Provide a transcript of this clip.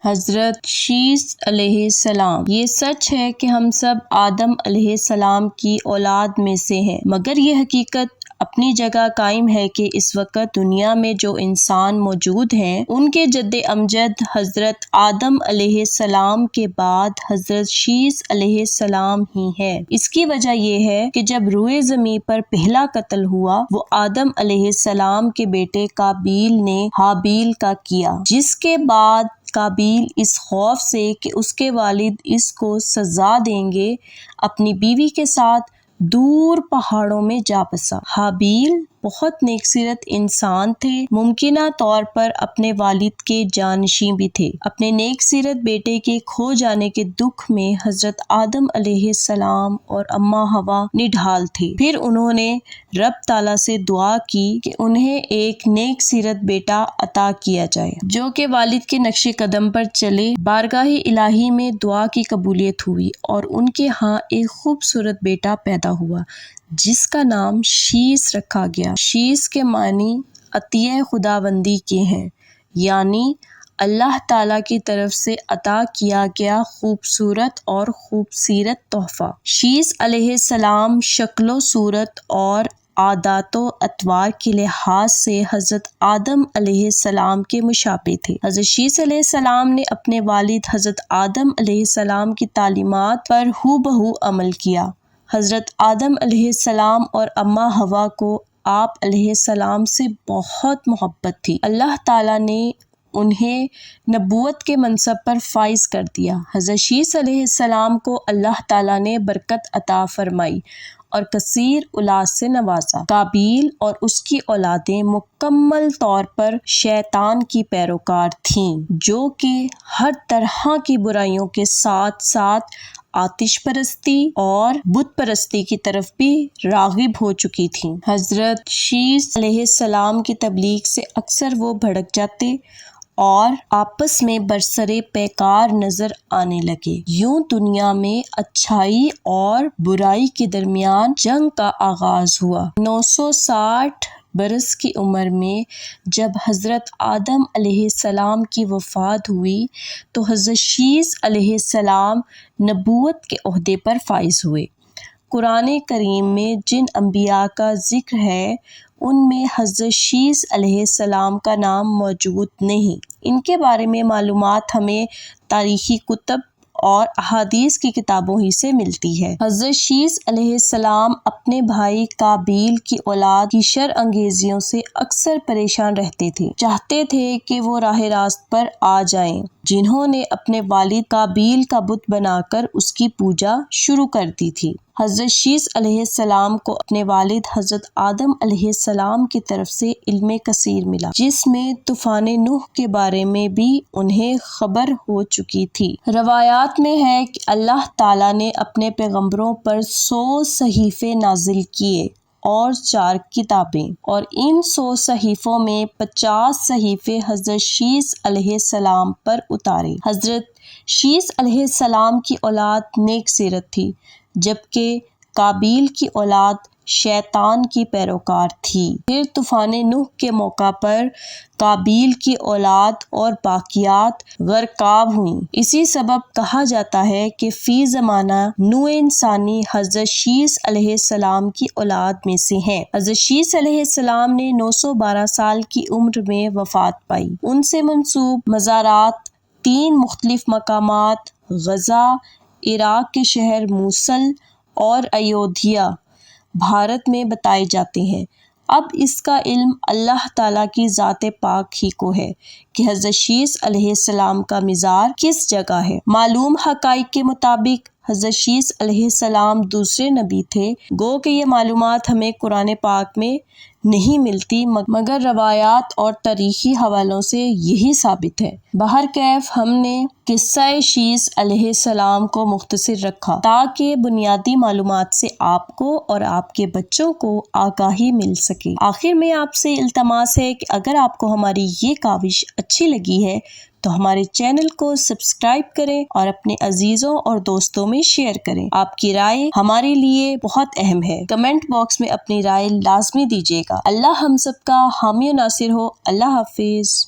حضرت شیس علیہ السلام۔ یہ سچ ہے کہ ہم سب آدم علیہ السلام کی اولاد میں سے ہیں، مگر یہ حقیقت اپنی جگہ قائم ہے کہ اس وقت دنیا میں جو انسان موجود ہیں ان کے جد امجد حضرت آدم علیہ السلام کے بعد حضرت شیس علیہ السلام ہی ہے۔ اس کی وجہ یہ ہے کہ جب روئے زمین پر پہلا قتل ہوا وہ آدم علیہ السلام کے بیٹے قابیل نے حابیل کا کیا، جس کے بعد قابیل اس خوف سے کہ اس کے والد اس کو سزا دیں گے اپنی بیوی کے ساتھ دور پہاڑوں میں جا بسا۔ حابیل بہت نیک سیرت انسان تھے، ممکنہ طور پر اپنے والد کے جانشین بھی تھے۔ اپنے نیک سیرت بیٹے کے کھو جانے کے دکھ میں حضرت آدم علیہ السلام اور اماں حوا نڈھال تھے۔ پھر انہوں نے رب تعالیٰ سے دعا کی کہ انہیں ایک نیک سیرت بیٹا عطا کیا جائے جو کہ والد کے نقش قدم پر چلے۔ بارگاہ الہی میں دعا کی قبولیت ہوئی اور ان کے ہاں ایک خوبصورت بیٹا پیدا ہوا جس کا نام شیس رکھا گیا۔ شیس کے معنی عطیہ خداوندی کے ہیں، یعنی اللہ تعالیٰ کی طرف سے عطا کیا گیا خوبصورت اور خوبصیرت تحفہ۔ شیس علیہ السلام شکل و صورت اور عادات و اطوار کے لحاظ سے حضرت آدم علیہ السلام کے مشابہ تھے۔ حضرت شیس علیہ السلام نے اپنے والد حضرت آدم علیہ السلام کی تعلیمات پر ہو بہو عمل کیا۔ حضرت آدم علیہ السلام اور اماں حوا کو آپ علیہ السلام سے بہت محبت تھی۔ اللہ تعالیٰ نے انہیں نبوت کے منصب پر فائز کر دیا۔ حضرت شیس علیہ السلام کو اللہ تعالیٰ نے برکت عطا فرمائی اور کثیر اولاد سے نوازا۔ قابیل اور اس کی اولادیں مکمل طور پر شیطان کی پیروکار تھیں، جو کہ ہر طرح کی برائیوں کے ساتھ ساتھ آتش پرستی اور بت پرستی کی طرف بھی راغب ہو چکی تھیں۔ حضرت شیس علیہ السلام کی تبلیغ سے اکثر وہ بھڑک جاتے اور آپس میں برسرے پیکار نظر آنے لگے۔ یوں دنیا میں اچھائی اور برائی کے درمیان جنگ کا آغاز ہوا۔ 960 برس کی عمر میں جب حضرت آدم علیہ السلام کی وفات ہوئی تو حضرت شیس علیہ السلام نبوت کے عہدے پر فائز ہوئے۔ قرآن کریم میں جن انبیاء کا ذکر ہے ان میں حضرت شیس علیہ السلام کا نام موجود نہیں۔ ان کے بارے میں معلومات ہمیں تاریخی کتب اور احادیث کی کتابوں ہی سے ملتی ہے۔ حضرت شیس علیہ السلام اپنے بھائی قابیل کی اولاد کی شر انگیزیوں سے اکثر پریشان رہتے تھے، چاہتے تھے کہ وہ راہ راست پر آ جائیں، جنہوں نے اپنے والد قابیل کا بت بنا کر اس کی پوجا شروع کر دی تھی۔ حضرت شیس علیہ السلام کو اپنے والد حضرت آدم علیہ السلام کی طرف سے علم کثیر ملا، جس میں طوفان نوح کے بارے میں بھی انہیں خبر ہو چکی تھی۔ روایات میں ہے کہ اللہ تعالیٰ نے اپنے پیغمبروں پر 100 صحیفے نازل کیے اور 4 کتابیں، اور ان 100 صحیفوں میں 50 صحیفے حضرت شیس علیہ السلام پر اتارے۔ حضرت شیس علیہ السلام کی اولاد نیک سیرت تھی، جبکہ قابیل کی اولاد شیطان کی پیروکار تھی۔ پھر طوفان نوح کے موقع پر قابیل کی اولاد اور باقیات غرقاب ہوئیں۔ اسی سبب کہا جاتا ہے کہ فی زمانہ نوع انسانی حضرت شیس علیہ السلام کی اولاد میں سے ہیں۔ حضرت شیس علیہ السلام نے 912 سال کی عمر میں وفات پائی۔ ان سے منسوب مزارات 3 مختلف مقامات غزہ، عراق کے شہر موصل اور ایودھیا، بھارت میں بتائے جاتے ہیں۔ اب اس کا علم اللہ تعالیٰ کی ذات پاک ہی کو ہے کہ حضرت شیس علیہ السلام کا مزار کس جگہ ہے۔ معلوم حقائق کے مطابق حضرت شیس علیہ السلام دوسرے نبی تھے، گو کہ یہ معلومات ہمیں قرآن پاک میں نہیں ملتی، مگر روایات اور تاریخی حوالوں سے یہی ثابت ہے۔ بہرکیف ہم نے قصہ شیس علیہ السلام کو مختصر رکھا تاکہ بنیادی معلومات سے آپ کو اور آپ کے بچوں کو آگاہی مل سکے۔ آخر میں آپ سے التماس ہے کہ اگر آپ کو ہماری یہ کاوش اچھی لگی ہے تو ہمارے چینل کو سبسکرائب کریں اور اپنے عزیزوں اور دوستوں میں شیئر کریں۔ آپ کی رائے ہمارے لیے بہت اہم ہے۔ کمنٹ باکس میں اپنی رائے لازمی دیجیے گا۔ اللہ ہم سب کا حامی و ناصر ہو۔ اللہ حافظ۔